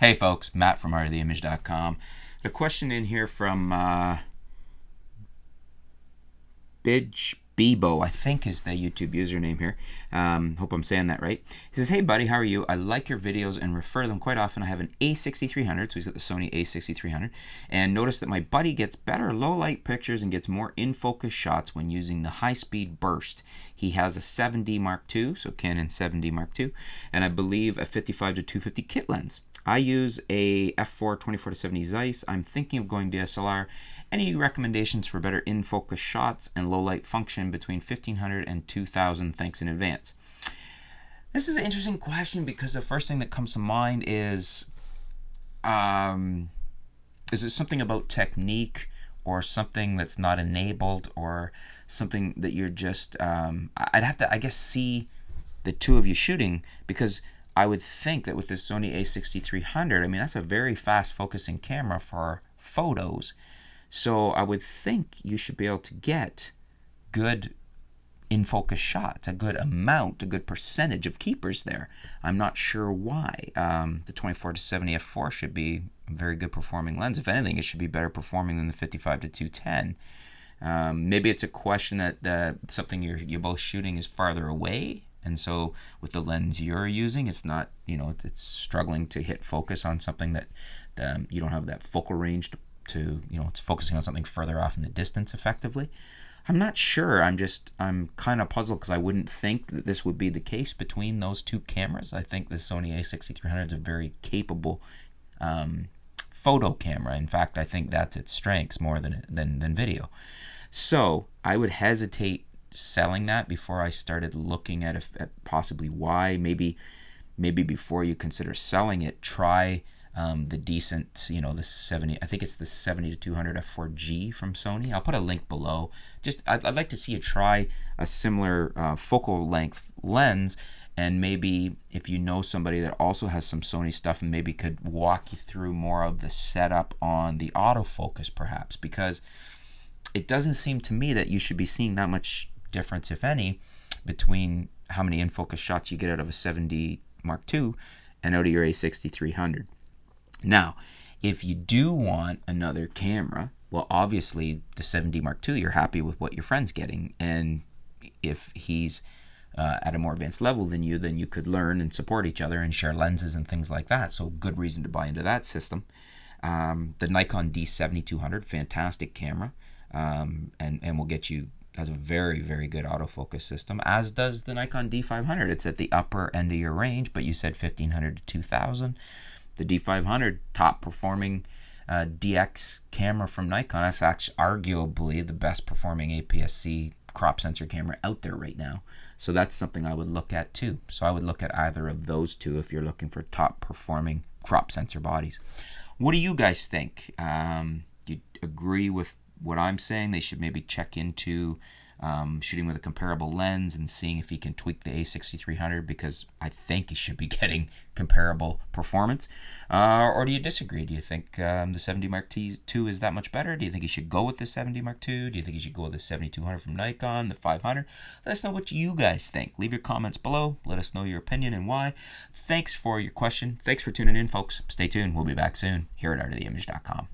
Hey folks, Matt from artoftheimage.com. A question in here from Bebo, I think is the YouTube username here. Hope I'm saying that right. He says, hey buddy, how are you? I like your videos and refer them quite often. I have an a6300, so he's got the Sony a6300, and notice that my buddy gets better low light pictures and gets more in focus shots when using the high speed burst. He has a 7D Mark II, so Canon 7D Mark II, and I believe a 55-250 kit lens. I use a f4 24-70 Zeiss. I'm thinking of going DSLR. Any recommendations for better in-focus shots and low-light function between 1500 and 2000? Thanks in advance. This is an interesting question because the first thing that comes to mind is it something about technique or something that's not enabled or something that you're just... I'd have to, I guess, see the two of you shooting, because I would think that with the Sony a6300, I mean, that's a very fast focusing camera for photos. So I would think you should be able to get good in-focus shots, a good amount, a good percentage of keepers there. I'm not sure why. The 24-70 f4 should be a very good performing lens. If anything, it should be better performing than the 55-210. Maybe it's a question that something you're both shooting is farther away. And so with the lens you're using, it's not, it's struggling to hit focus on something that you don't have that focal range to it's focusing on something further off in the distance effectively. I'm not sure. I'm kind of puzzled because I wouldn't think that this would be the case between those two cameras. I think the Sony a6300 is a very capable photo camera. In fact, I think that's its strengths more than video. So I would hesitate selling that before I started looking at possibly why. Maybe before you consider selling it, try the decent, the 70, I think it's the 70-200 f4G from Sony. I'll put a link below. Just I'd like to see you try a similar focal length lens, and maybe if you know somebody that also has some Sony stuff and maybe could walk you through more of the setup on the autofocus perhaps, because it doesn't seem to me that you should be seeing that much difference, if any, between how many in-focus shots you get out of a 7D Mark II and out of your a6300. Now, if you do want another camera, well, obviously the 7D Mark II, you're happy with what your friend's getting, and if he's at a more advanced level than you, then you could learn and support each other and share lenses and things like that. So good reason to buy into that system. The Nikon D7200, fantastic camera, and will get you, has a very, very good autofocus system, as does the Nikon D500. It's at the upper end of your range, but you said 1500 to 2000. The D500, top performing DX camera from Nikon. That's actually arguably the best performing APS-C crop sensor camera out there right now. So that's something I would look at too. So I would look at either of those two if you're looking for top performing crop sensor bodies. What do you guys think? Do you agree with what I'm saying? They should maybe check into shooting with a comparable lens and seeing if he can tweak the a6300, because I think he should be getting comparable performance. Or do you disagree? Do you think the 7D Mark II is that much better? Do you think he should go with the 7D Mark II? Do you think he should go with the 7200 from Nikon, the 500? Let us know what you guys think. Leave your comments below. Let us know your opinion and why. Thanks for your question. Thanks for tuning in, folks. Stay tuned. We'll be back soon here at artoftheimage.com.